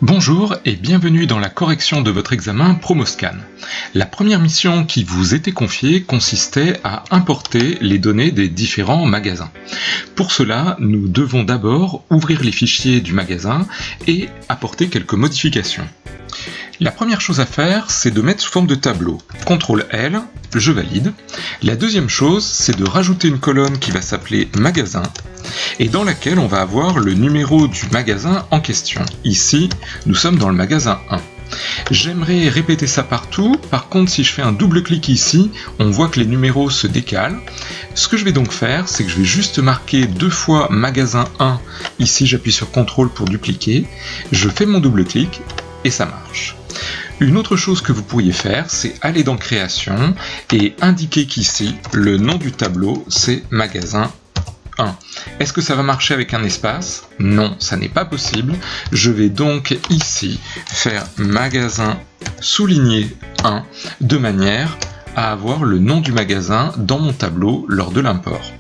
Bonjour et bienvenue dans la correction de votre examen Promoscan. La première mission qui vous était confiée consistait à importer les données des différents magasins. Pour cela, nous devons d'abord ouvrir les fichiers du magasin et apporter quelques modifications. La première chose à faire, c'est de mettre sous forme de tableau. CTRL-L, je valide. La deuxième chose, c'est de rajouter une colonne qui va s'appeler magasin et dans laquelle on va avoir le numéro du magasin en question. Ici, nous sommes dans le magasin 1. J'aimerais répéter ça partout, par contre si je fais un double clic ici, on voit que les numéros se décalent. Ce que je vais donc faire, c'est que je vais juste marquer deux fois magasin 1, ici j'appuie sur CTRL pour dupliquer, je fais mon double clic et ça marche. Une autre chose que vous pourriez faire, c'est aller dans Création et indiquer qu'ici, le nom du tableau, c'est magasin 1. Est-ce que ça va marcher avec un espace? Non, ça n'est pas possible. Je vais donc ici faire magasin souligné 1 de manière à avoir le nom du magasin dans mon tableau lors de l'import.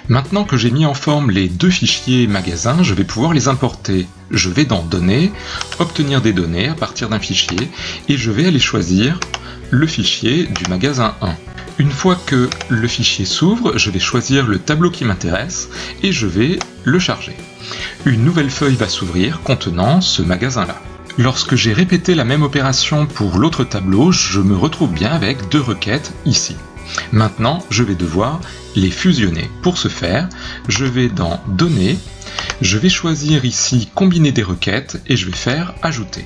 Maintenant que j'ai mis en forme les deux fichiers magasins, je vais pouvoir les importer. Je vais dans Données, obtenir des données à partir d'un fichier et je vais aller choisir le fichier du magasin 1. Une fois que le fichier s'ouvre, je vais choisir le tableau qui m'intéresse et je vais le charger. Une nouvelle feuille va s'ouvrir contenant ce magasin-là. Lorsque j'ai répété la même opération pour l'autre tableau, je me retrouve bien avec deux requêtes ici. Maintenant, je vais devoir les fusionner. Pour ce faire, je vais dans Données, je vais choisir ici Combiner des requêtes et je vais faire Ajouter.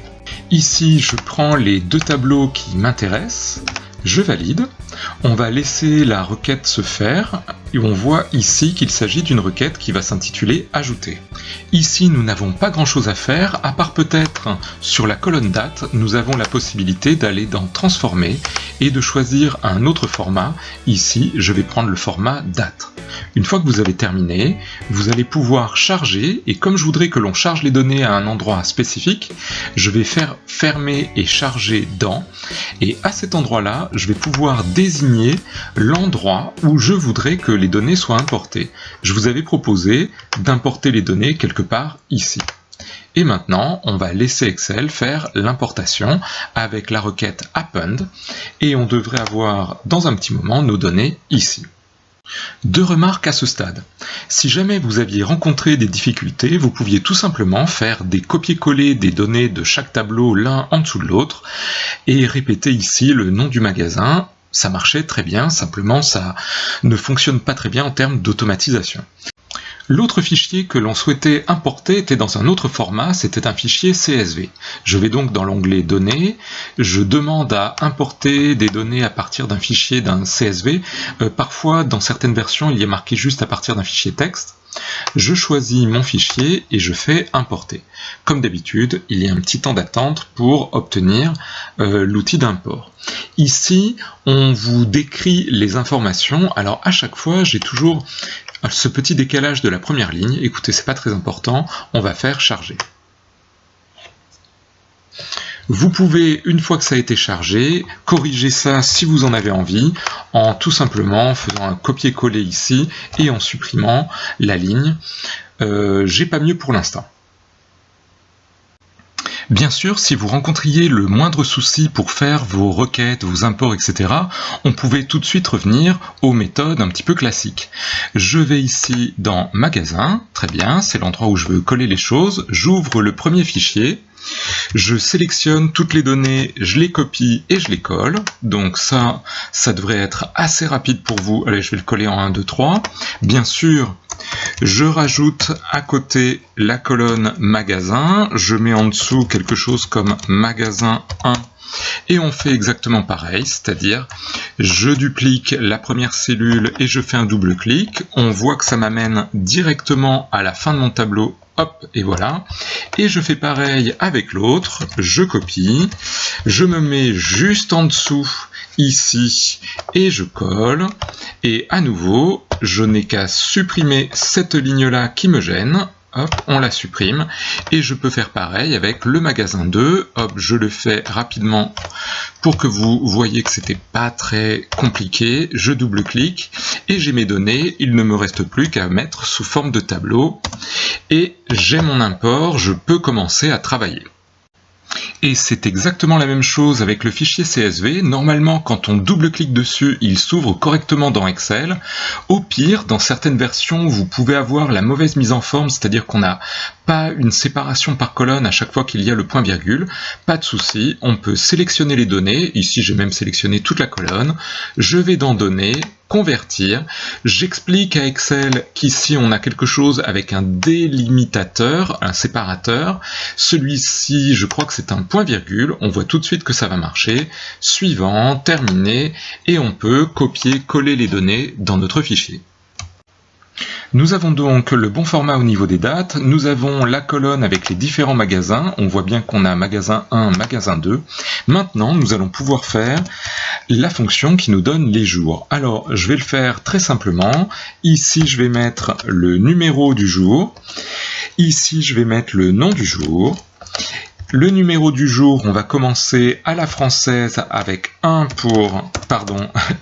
Ici, je prends les deux tableaux qui m'intéressent, je valide. On va laisser la requête se faire et on voit ici qu'il s'agit d'une requête qui va s'intituler Ajouter. Ici, nous n'avons pas grand chose à faire, à part peut-être sur la colonne date, nous avons la possibilité d'aller dans Transformer et de choisir un autre format. Ici, je vais prendre le format date. Une fois que vous avez terminé, vous allez pouvoir charger et comme je voudrais que l'on charge les données à un endroit spécifique, je vais faire fermer et charger dans et à cet endroit-là, je vais pouvoir désigner l'endroit où je voudrais que les données soient importées. Je vous avais proposé d'importer les données quelque part ici. Et maintenant, on va laisser Excel faire l'importation avec la requête append et on devrait avoir dans un petit moment nos données ici. Deux remarques à ce stade. Si jamais vous aviez rencontré des difficultés, vous pouviez tout simplement faire des copier-coller des données de chaque tableau l'un en dessous de l'autre et répéter ici le nom du magasin. Ça marchait très bien, simplement ça ne fonctionne pas très bien en termes d'automatisation. L'autre fichier que l'on souhaitait importer était dans un autre format, c'était un fichier CSV. Je vais donc dans l'onglet Données, je demande à importer des données à partir d'un fichier d'un CSV. Parfois, dans certaines versions, il y a marqué juste à partir d'un fichier texte. Je choisis mon fichier et je fais importer. Comme d'habitude, il y a un petit temps d'attente pour obtenir l'outil d'import. Ici, on vous décrit les informations. Alors à chaque fois, j'ai toujours ce petit décalage de la première ligne. Écoutez, c'est pas très important, on va faire charger. Vous pouvez, une fois que ça a été chargé, corriger ça si vous en avez envie, en tout simplement faisant un copier-coller ici et en supprimant la ligne. J'ai pas mieux pour l'instant. Bien sûr, si vous rencontriez le moindre souci pour faire vos requêtes, vos imports, etc., on pouvait tout de suite revenir aux méthodes un petit peu classiques. Je vais ici dans Magasin, très bien, c'est l'endroit où je veux coller les choses, j'ouvre le premier fichier, je sélectionne toutes les données, je les copie et je les colle, donc ça devrait être assez rapide pour vous. Allez, je vais le coller en 1, 2, 3. Bien sûr, je rajoute à côté la colonne magasin, je mets en dessous quelque chose comme magasin 1 et on fait exactement pareil, c'est-à-dire je duplique la première cellule et je fais un double clic, on voit que ça m'amène directement à la fin de mon tableau, hop, et voilà, et je fais pareil avec l'autre, je copie, je me mets juste en dessous ici et je colle et à nouveau je n'ai qu'à supprimer cette ligne là qui me gêne, hop, on la supprime et je peux faire pareil avec le magasin 2, hop, je le fais rapidement pour que vous voyez que c'était pas très compliqué, je double-clique et j'ai mes données, il ne me reste plus qu'à mettre sous forme de tableau et j'ai mon import, je peux commencer à travailler. Et c'est exactement la même chose avec le fichier CSV. Normalement, quand on double-clique dessus, il s'ouvre correctement dans Excel. Au pire, dans certaines versions, vous pouvez avoir la mauvaise mise en forme, c'est-à-dire qu'on n'a pas une séparation par colonne à chaque fois qu'il y a le point virgule. Pas de souci, on peut sélectionner les données. Ici, j'ai même sélectionné toute la colonne. Je vais dans Données, Convertir. J'explique à Excel qu'ici, on a quelque chose avec un délimitateur, un séparateur. Celui-ci, je crois que c'est un point virgule. On voit tout de suite que ça va marcher. Suivant, terminé, et on peut copier-coller les données dans notre fichier. Nous avons donc le bon format au niveau des dates, nous avons la colonne avec les différents magasins, on voit bien qu'on a magasin 1, magasin 2. Maintenant, nous allons pouvoir faire la fonction qui nous donne les jours. Alors, je vais le faire très simplement. Ici, je vais mettre le numéro du jour. Ici, je vais mettre le nom du jour. Le numéro du jour, on va commencer à la française avec 1 pour,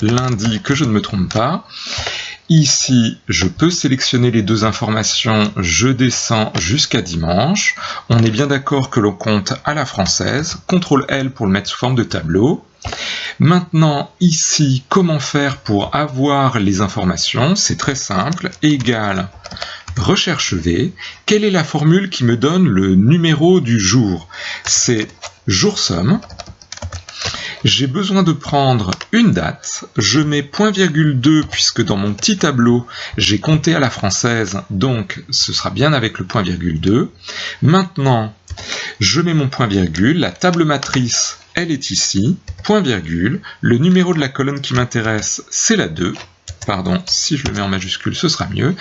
lundi, que je ne me trompe pas. Ici, je peux sélectionner les deux informations, je descends jusqu'à dimanche. On est bien d'accord que l'on compte à la française. CTRL-L pour le mettre sous forme de tableau. Maintenant, ici, comment faire pour avoir les informations? C'est très simple, égal recherche V. Quelle est la formule qui me donne le numéro du jour? C'est jour-somme. J'ai besoin de prendre une date, je mets .2 puisque dans mon petit tableau, j'ai compté à la française, donc ce sera bien avec le .2. Maintenant, je mets mon .virgule, la table matrice, elle est ici, .virgule, le numéro de la colonne qui m'intéresse, c'est la 2. Pardon, si je le mets en majuscule, ce sera mieux.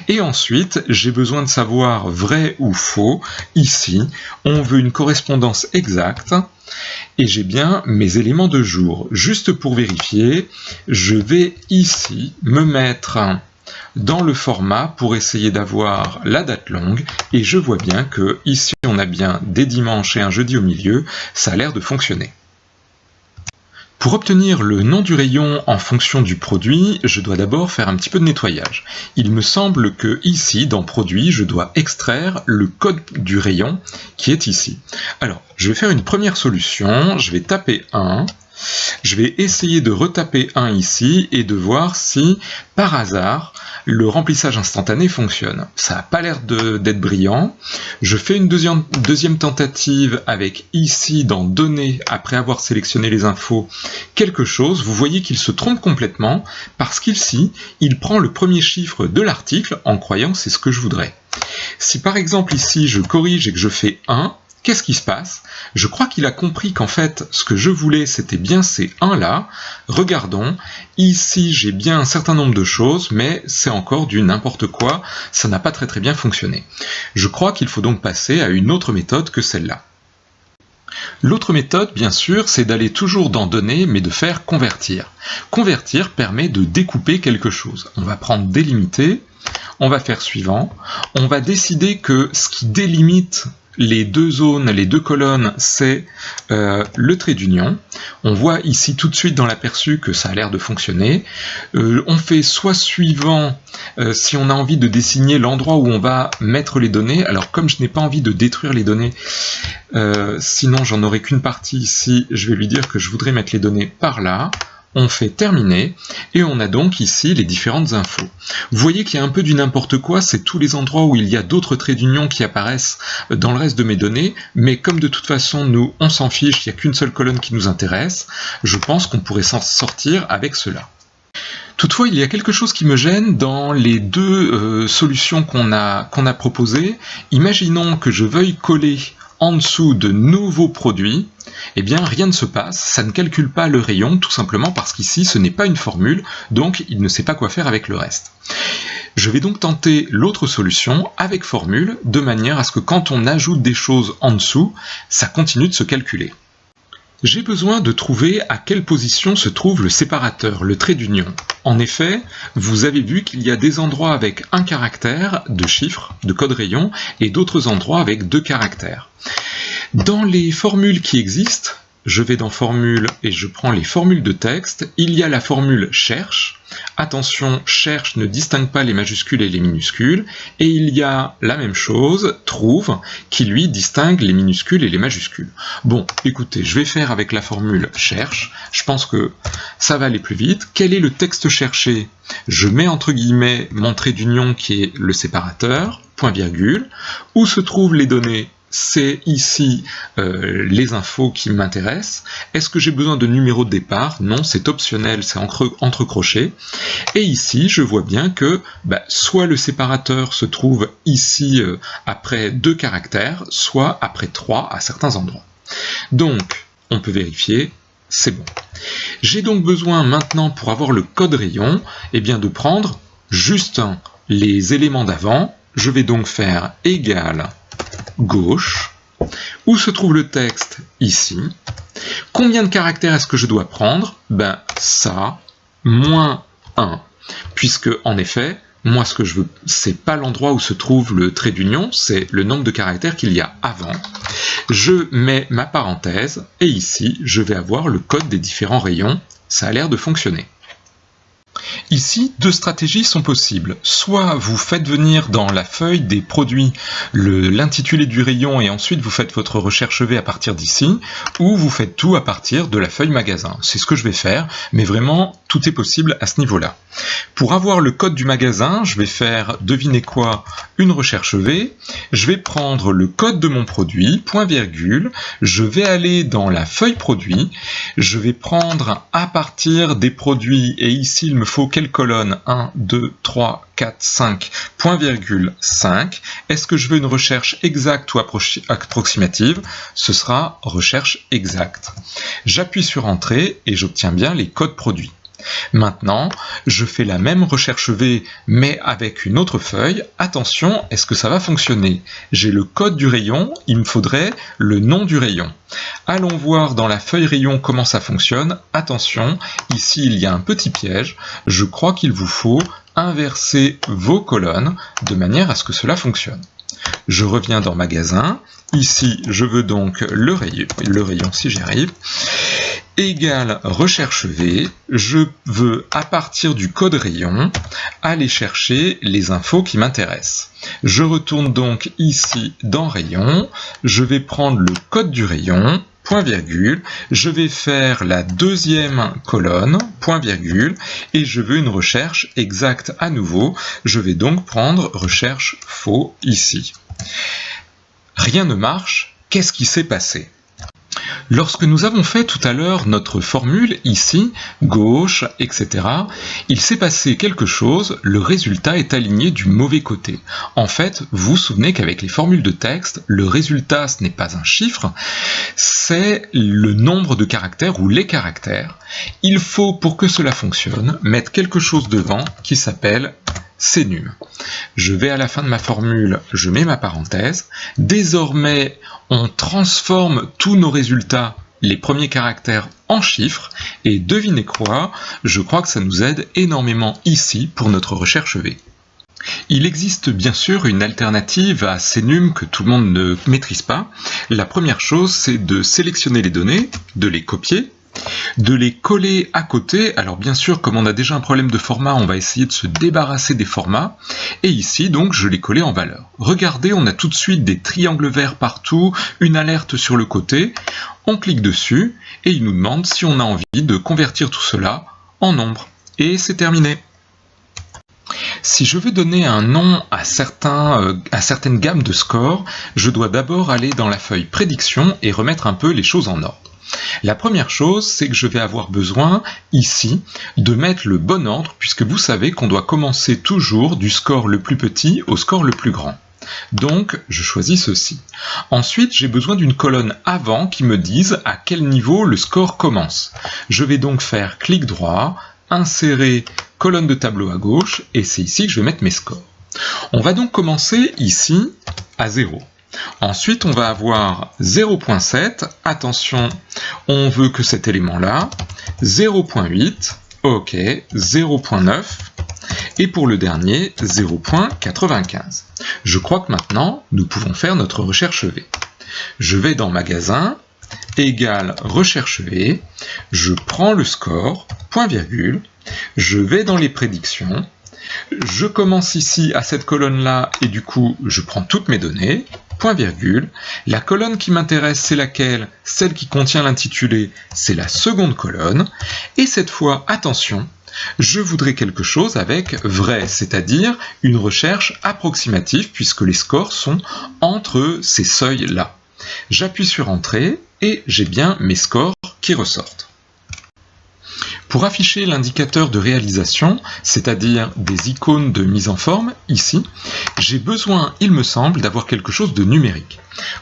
Et ensuite, j'ai besoin de savoir vrai ou faux. Ici, on veut une correspondance exacte. Et j'ai bien mes éléments de jour. Juste pour vérifier, je vais ici me mettre dans le format pour essayer d'avoir la date longue. Et je vois bien que ici, on a bien des dimanches et un jeudi au milieu. Ça a l'air de fonctionner. Pour obtenir le nom du rayon en fonction du produit, je dois d'abord faire un petit peu de nettoyage. Il me semble que ici, dans Produit, je dois extraire le code du rayon qui est ici. Alors, je vais faire une première solution, je vais taper 1, je vais essayer de retaper 1 ici et de voir si, par hasard, le remplissage instantané fonctionne. Ça n'a pas l'air d'être brillant. Je fais une deuxième tentative avec ici dans Données, après avoir sélectionné les infos, quelque chose. Vous voyez qu'il se trompe complètement parce qu'ici, il prend le premier chiffre de l'article en croyant que c'est ce que je voudrais. Si par exemple ici, je corrige et que je fais 1, qu'est-ce qui se passe? Je crois qu'il a compris qu'en fait, ce que je voulais, c'était bien ces 1-là. Regardons, ici, j'ai bien un certain nombre de choses, mais c'est encore du n'importe quoi. Ça n'a pas très bien fonctionné. Je crois qu'il faut donc passer à une autre méthode que celle-là. L'autre méthode, bien sûr, c'est d'aller toujours dans Données, mais de faire Convertir. Convertir permet de découper quelque chose. On va prendre Délimiter, on va faire Suivant. On va décider que ce qui délimite les deux zones, les deux colonnes, c'est le trait d'union. On voit ici tout de suite dans l'aperçu que ça a l'air de fonctionner. On fait soit suivant si on a envie de dessiner l'endroit où on va mettre les données. Alors comme je n'ai pas envie de détruire les données, sinon j'en aurai qu'une partie ici, je vais lui dire que je voudrais mettre les données par là. On fait terminer et on a donc ici les différentes infos. Vous voyez qu'il y a un peu du n'importe quoi, c'est tous les endroits où il y a d'autres traits d'union qui apparaissent dans le reste de mes données, mais comme de toute façon nous on s'en fiche, il n'y a qu'une seule colonne qui nous intéresse, je pense qu'on pourrait s'en sortir avec cela. Toutefois, il y a quelque chose qui me gêne dans les deux solutions qu'on a proposées. Imaginons que je veuille coller en dessous de nouveaux produits, eh bien rien ne se passe, ça ne calcule pas le rayon, tout simplement parce qu'ici ce n'est pas une formule, donc il ne sait pas quoi faire avec le reste. Je vais donc tenter l'autre solution avec formule, de manière à ce que quand on ajoute des choses en dessous, ça continue de se calculer. J'ai besoin de trouver à quelle position se trouve le séparateur, le trait d'union. En effet, vous avez vu qu'il y a des endroits avec un caractère de chiffre, de code rayon, et d'autres endroits avec 2 caractères. Dans les formules qui existent, je vais dans formule et je prends les formules de texte. Il y a la formule cherche. Attention, cherche ne distingue pas les majuscules et les minuscules. Et il y a la même chose, trouve, qui lui distingue les minuscules et les majuscules. Bon, écoutez, je vais faire avec la formule cherche. Je pense que ça va aller plus vite. Quel est le texte cherché? Je mets entre guillemets mon trait d'union qui est le séparateur, point virgule. Où se trouvent les données? C'est ici les infos qui m'intéressent. Est-ce que j'ai besoin de numéro de départ? Non, c'est optionnel, c'est entre crochets. Et ici, je vois bien que soit le séparateur se trouve ici après 2 caractères, soit après 3 à certains endroits. Donc, on peut vérifier, c'est bon. J'ai donc besoin maintenant, pour avoir le code rayon, de prendre juste les éléments d'avant. Je vais donc faire égal gauche. Où se trouve le texte? Ici. Combien de caractères est-ce que je dois prendre? Ça, moins 1. Puisque, en effet, moi ce que je veux, c'est pas l'endroit où se trouve le trait d'union, c'est le nombre de caractères qu'il y a avant. Je mets ma parenthèse, et ici, je vais avoir le code des différents rayons. Ça a l'air de fonctionner. Ici, 2 stratégies sont possibles. Soit vous faites venir dans la feuille des produits l'intitulé du rayon et ensuite vous faites votre recherche V à partir d'ici, ou vous faites tout à partir de la feuille magasin. C'est ce que je vais faire, mais vraiment, tout est possible à ce niveau-là. Pour avoir le code du magasin, je vais faire, devinez quoi, une recherche V. Je vais prendre le code de mon produit, point virgule, je vais aller dans la feuille produit, je vais prendre à partir des produits, et ici il me faut quelle colonne? 1, 2, 3, 4, 5, point virgule 5. Est-ce que je veux une recherche exacte ou approximative? Ce sera recherche exacte. J'appuie sur Entrée et j'obtiens bien les codes produits. Maintenant, je fais la même recherche V, mais avec une autre feuille. Attention, est-ce que ça va fonctionner? J'ai le code du rayon, il me faudrait le nom du rayon. Allons voir dans la feuille rayon comment ça fonctionne. Attention, ici il y a un petit piège. Je crois qu'il vous faut inverser vos colonnes de manière à ce que cela fonctionne. Je reviens dans Magasin. Ici, je veux donc le rayon si j'y arrive. Égal recherche V, je veux à partir du code rayon aller chercher les infos qui m'intéressent. Je retourne donc ici dans rayon, je vais prendre le code du rayon, point virgule, je vais faire la deuxième colonne, point virgule, et je veux une recherche exacte à nouveau, je vais donc prendre recherche faux ici. Rien ne marche, qu'est-ce qui s'est passé ? Lorsque nous avons fait tout à l'heure notre formule ici, gauche, etc., il s'est passé quelque chose, le résultat est aligné du mauvais côté. En fait, vous vous souvenez qu'avec les formules de texte, le résultat ce n'est pas un chiffre, c'est le nombre de caractères ou les caractères. Il faut, pour que cela fonctionne, mettre quelque chose devant qui s'appelle CNUM. Je vais à la fin de ma formule, je mets ma parenthèse. Désormais, on transforme tous nos résultats, les premiers caractères, en chiffres. Et devinez quoi, je crois que ça nous aide énormément ici pour notre recherche V. Il existe bien sûr une alternative à CNUM que tout le monde ne maîtrise pas. La première chose, c'est de sélectionner les données, de les copier, de les coller à côté. Alors bien sûr, comme on a déjà un problème de format, on va essayer de se débarrasser des formats. Et ici, donc, je l'ai collé en valeur. Regardez, on a tout de suite des triangles verts partout, une alerte sur le côté. On clique dessus et il nous demande si on a envie de convertir tout cela en nombre. Et c'est terminé. Si je veux donner un nom à certaines gammes de scores, je dois d'abord aller dans la feuille prédiction et remettre un peu les choses en ordre. La première chose, c'est que je vais avoir besoin, ici, de mettre le bon ordre, puisque vous savez qu'on doit commencer toujours du score le plus petit au score le plus grand. Donc, je choisis ceci. Ensuite, j'ai besoin d'une colonne avant qui me dise à quel niveau le score commence. Je vais donc faire clic droit, insérer colonne de tableau à gauche, et c'est ici que je vais mettre mes scores. On va donc commencer ici à 0. Ensuite, on va avoir 0.7, attention, on veut que cet élément-là, 0.8, ok, 0.9, et pour le dernier, 0.95. Je crois que maintenant, nous pouvons faire notre recherche V. Je vais dans Magasin, égale recherche V, je prends le score, point virgule, je vais dans les prédictions, je commence ici à cette colonne-là et du coup je prends toutes mes données, point virgule, la colonne qui m'intéresse c'est laquelle? Celle qui contient l'intitulé, c'est la seconde colonne, et cette fois, attention, je voudrais quelque chose avec vrai, c'est-à-dire une recherche approximative puisque les scores sont entre ces seuils-là. J'appuie sur Entrée et j'ai bien mes scores qui ressortent. Pour afficher l'indicateur de réalisation, c'est-à-dire des icônes de mise en forme, ici, j'ai besoin, il me semble, d'avoir quelque chose de numérique.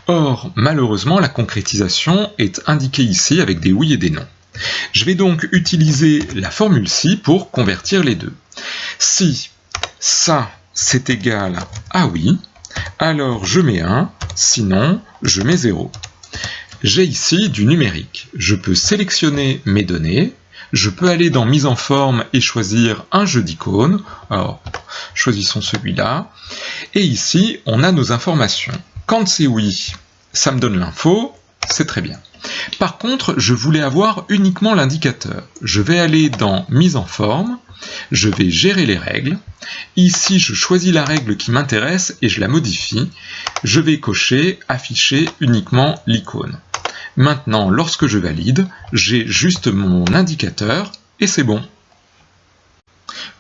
Or, malheureusement, la concrétisation est indiquée ici avec des oui et des non. Je vais donc utiliser la formule si pour convertir les deux. Si ça, c'est égal à oui, alors je mets 1, sinon je mets 0. J'ai ici du numérique. Je peux sélectionner mes données, je peux aller dans mise en forme et choisir un jeu d'icônes. Alors, choisissons celui-là. Et ici, on a nos informations. Quand c'est oui, ça me donne l'info, c'est très bien. Par contre, je voulais avoir uniquement l'indicateur. Je vais aller dans mise en forme, je vais gérer les règles. Ici, je choisis la règle qui m'intéresse et je la modifie. Je vais cocher afficher uniquement l'icône. Maintenant, lorsque je valide, j'ai juste mon indicateur et c'est bon.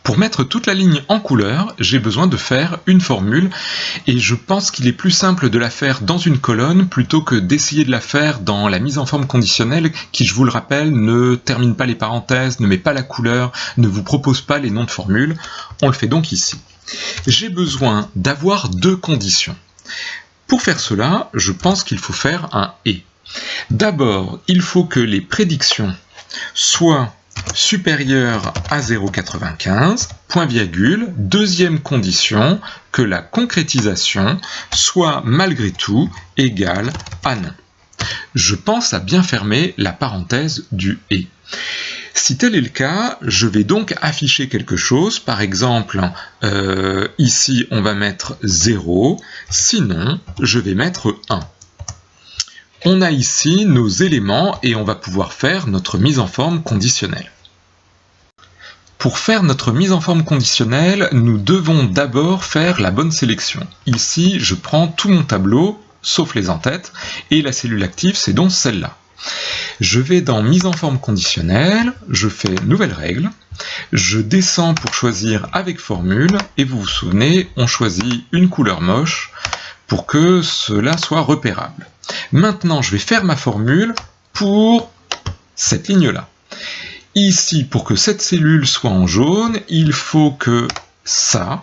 Pour mettre toute la ligne en couleur, j'ai besoin de faire une formule et je pense qu'il est plus simple de la faire dans une colonne plutôt que d'essayer de la faire dans la mise en forme conditionnelle qui, je vous le rappelle, ne termine pas les parenthèses, ne met pas la couleur, ne vous propose pas les noms de formules. On le fait donc ici. J'ai besoin d'avoir deux conditions. Pour faire cela, je pense qu'il faut faire un « et ». D'abord, il faut que les prédictions soient supérieures à 0,95, point virgule, deuxième condition, que la concrétisation soit malgré tout égale à non. Je pense à bien fermer la parenthèse du « et ». Si tel est le cas, je vais donc afficher quelque chose, par exemple, ici on va mettre 0, sinon je vais mettre 1. On a ici nos éléments et on va pouvoir faire notre mise en forme conditionnelle. Pour faire notre mise en forme conditionnelle, nous devons d'abord faire la bonne sélection. Ici, je prends tout mon tableau, sauf les en-têtes, et la cellule active, c'est donc celle-là. Je vais dans mise en forme conditionnelle, je fais nouvelle règle, je descends pour choisir avec formule, et vous vous souvenez, on choisit une couleur moche pour que cela soit repérable. Maintenant, je vais faire ma formule pour cette ligne-là. Ici, pour que cette cellule soit en jaune, il faut que ça,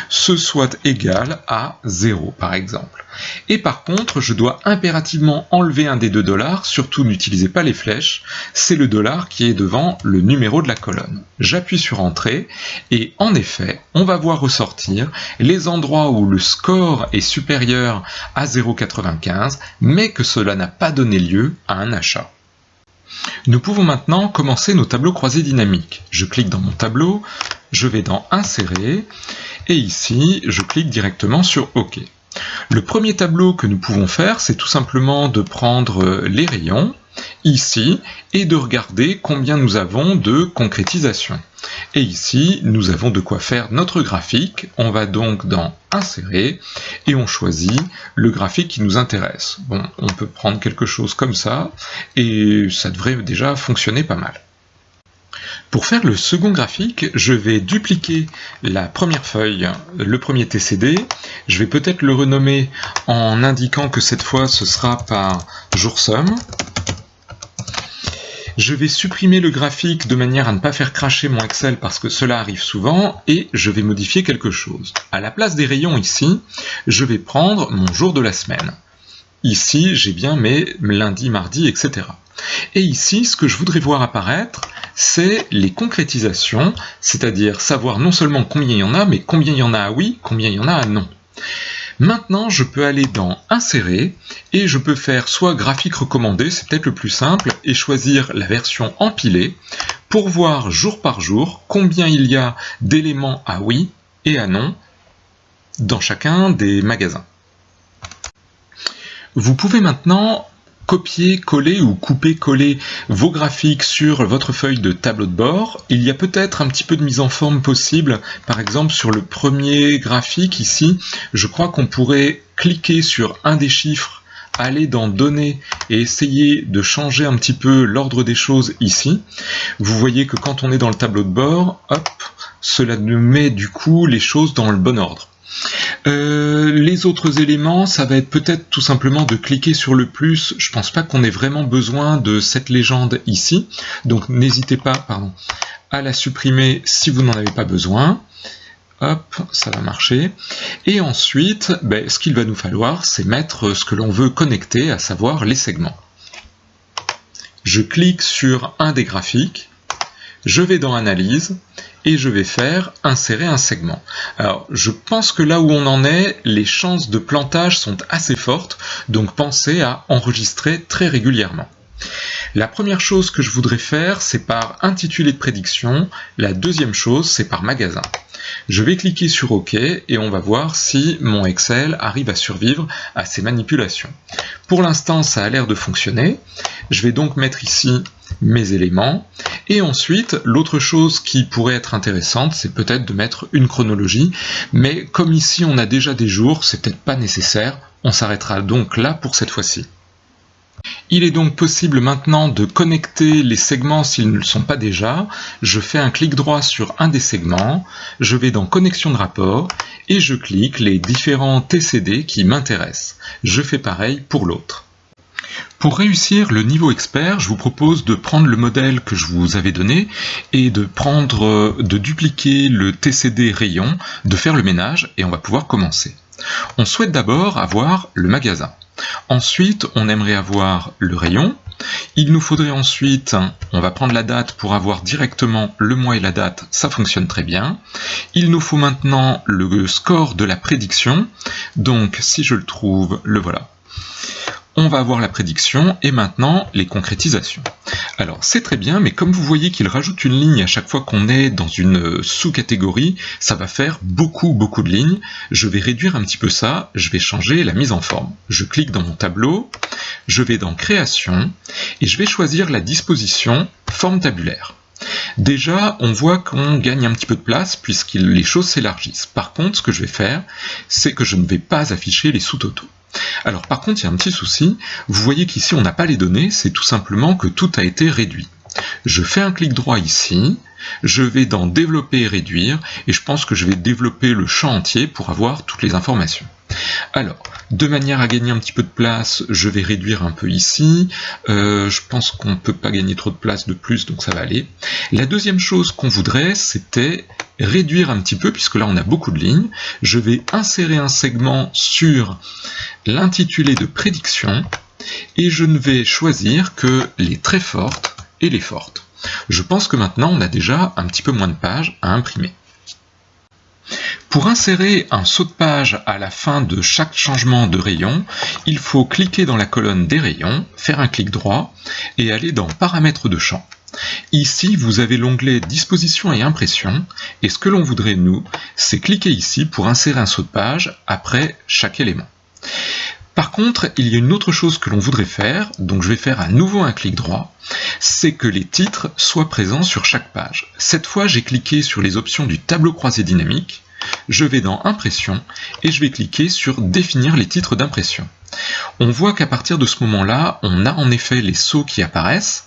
ce soit égal à 0, par exemple. Et par contre, je dois impérativement enlever un des deux $, surtout n'utilisez pas les flèches, c'est le $ qui est devant le numéro de la colonne. J'appuie sur Entrée, et en effet, on va voir ressortir les endroits où le score est supérieur à 0,95, mais que cela n'a pas donné lieu à un achat. Nous pouvons maintenant commencer nos tableaux croisés dynamiques. Je clique dans mon tableau, je vais dans Insérer, et ici, je clique directement sur OK. Le premier tableau que nous pouvons faire, c'est tout simplement de prendre les rayons, ici, et de regarder combien nous avons de concrétisation. Et ici, nous avons de quoi faire notre graphique. On va donc dans Insérer, et on choisit le graphique qui nous intéresse. Bon, on peut prendre quelque chose comme ça, et ça devrait déjà fonctionner pas mal. Pour faire le second graphique, je vais dupliquer la première feuille, le premier TCD. Je vais peut-être le renommer en indiquant que cette fois ce sera par jour somme. Je vais supprimer le graphique de manière à ne pas faire cracher mon Excel parce que cela arrive souvent et je vais modifier quelque chose. À la place des rayons ici, je vais prendre mon jour de la semaine. Ici, j'ai bien mes lundi, mardi, etc. Et ici, ce que je voudrais voir apparaître, c'est les concrétisations, c'est-à-dire savoir non seulement combien il y en a, mais combien il y en a à oui, combien il y en a à non. Maintenant, je peux aller dans Insérer, et je peux faire soit graphique recommandé, c'est peut-être le plus simple, et choisir la version empilée, pour voir jour par jour combien il y a d'éléments à oui et à non dans chacun des magasins. Vous pouvez maintenant copier, coller ou couper, coller vos graphiques sur votre feuille de tableau de bord, il y a peut-être un petit peu de mise en forme possible. Par exemple, sur le premier graphique ici, je crois qu'on pourrait cliquer sur un des chiffres, aller dans Données et essayer de changer un petit peu l'ordre des choses ici. Vous voyez que quand on est dans le tableau de bord, hop, cela nous met du coup les choses dans le bon ordre. Les autres éléments, ça va être peut-être tout simplement de cliquer sur le plus. Je pense pas qu'on ait vraiment besoin de cette légende ici, donc n'hésitez pas à la supprimer si vous n'en avez pas besoin. Hop, ça va marcher. Et ensuite, ce qu'il va nous falloir, c'est mettre ce que l'on veut connecter, à savoir les segments. Je clique sur un des graphiques, je vais dans Analyse, et je vais faire insérer un segment. Alors, je pense que là où on en est, les chances de plantage sont assez fortes, donc pensez à enregistrer très régulièrement. La première chose que je voudrais faire, c'est par intitulé de prédiction. La deuxième chose, c'est par magasin. Je vais cliquer sur OK et on va voir si mon Excel arrive à survivre à ces manipulations. Pour l'instant, ça a l'air de fonctionner. Je vais donc mettre ici mes éléments. Et ensuite, l'autre chose qui pourrait être intéressante, c'est peut-être de mettre une chronologie. Mais comme ici, on a déjà des jours, c'est peut-être pas nécessaire. On s'arrêtera donc là pour cette fois-ci. Il est donc possible maintenant de connecter les segments s'ils ne le sont pas déjà. Je fais un clic droit sur un des segments, je vais dans Connexion de rapport et je clique les différents TCD qui m'intéressent. Je fais pareil pour l'autre. Pour réussir le niveau expert, je vous propose de prendre le modèle que je vous avais donné et de dupliquer le TCD rayon, de faire le ménage et on va pouvoir commencer. On souhaite d'abord avoir le magasin. Ensuite, on aimerait avoir le rayon. Il nous faudrait ensuite, on va prendre la date pour avoir directement le mois et la date, ça fonctionne très bien. Il nous faut maintenant le score de la prédiction. Donc, si je le trouve, le voilà. On va avoir la prédiction et maintenant les concrétisations. Alors c'est très bien, mais comme vous voyez qu'il rajoute une ligne à chaque fois qu'on est dans une sous-catégorie, ça va faire beaucoup de lignes. Je vais réduire un petit peu ça, je vais changer la mise en forme. Je clique dans mon tableau, je vais dans Création et je vais choisir la disposition Forme tabulaire. Déjà, on voit qu'on gagne un petit peu de place puisque les choses s'élargissent. Par contre, ce que je vais faire, c'est que je ne vais pas afficher les sous-totaux. Alors par contre, il y a un petit souci, vous voyez qu'ici on n'a pas les données, c'est tout simplement que tout a été réduit. Je fais un clic droit ici, je vais dans Développer et réduire, et je pense que je vais développer le champ entier pour avoir toutes les informations. Alors, de manière à gagner un petit peu de place, je vais réduire un peu ici. Je pense qu'on ne peut pas gagner trop de place de plus, donc ça va aller. La deuxième chose qu'on voudrait, c'était réduire un petit peu, puisque là on a beaucoup de lignes. Je vais insérer un segment sur l'intitulé de prédiction, et je ne vais choisir que les très fortes et les fortes. Je pense que maintenant on a déjà un petit peu moins de pages à imprimer. Pour insérer un saut de page à la fin de chaque changement de rayon, il faut cliquer dans la colonne des rayons, faire un clic droit et aller dans Paramètres de champ. Ici, vous avez l'onglet Disposition et Impression, et ce que l'on voudrait, nous, c'est cliquer ici pour insérer un saut de page après chaque élément. Par contre, il y a une autre chose que l'on voudrait faire, donc je vais faire à nouveau un clic droit, c'est que les titres soient présents sur chaque page. Cette fois, j'ai cliqué sur les options du tableau croisé dynamique, je vais dans Impression et je vais cliquer sur Définir les titres d'impression. On voit qu'à partir de ce moment-là, on a en effet les sauts qui apparaissent,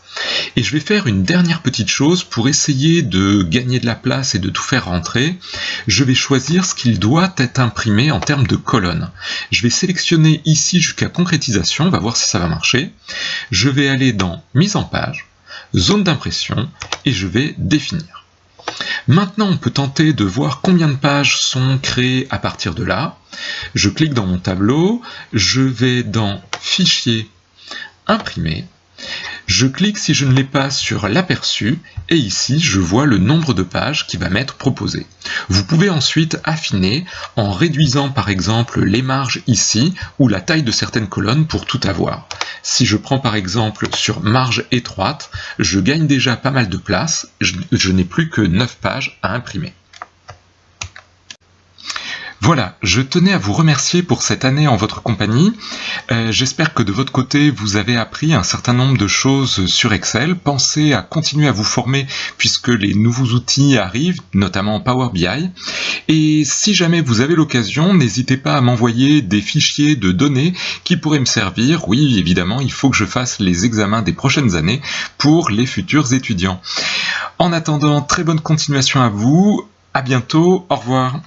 et je vais faire une dernière petite chose pour essayer de gagner de la place et de tout faire rentrer. Je vais choisir ce qu'il doit être imprimé en termes de colonnes. Je vais sélectionner ici jusqu'à concrétisation, on va voir si ça va marcher. Je vais aller dans Mise en page, Zone d'impression, et je vais définir. Maintenant, on peut tenter de voir combien de pages sont créées à partir de là. Je clique dans mon tableau, je vais dans Fichier, Imprimer. Je clique si je ne l'ai pas sur l'aperçu et ici je vois le nombre de pages qui va m'être proposé. Vous pouvez ensuite affiner en réduisant par exemple les marges ici ou la taille de certaines colonnes pour tout avoir. Si je prends par exemple sur marge étroite, je gagne déjà pas mal de place, je n'ai plus que 9 pages à imprimer. Voilà, je tenais à vous remercier pour cette année en votre compagnie. J'espère que de votre côté, vous avez appris un certain nombre de choses sur Excel. Pensez à continuer à vous former puisque les nouveaux outils arrivent, notamment Power BI. Et si jamais vous avez l'occasion, n'hésitez pas à m'envoyer des fichiers de données qui pourraient me servir. Oui, évidemment, il faut que je fasse les examens des prochaines années pour les futurs étudiants. En attendant, très bonne continuation à vous. À bientôt. Au revoir.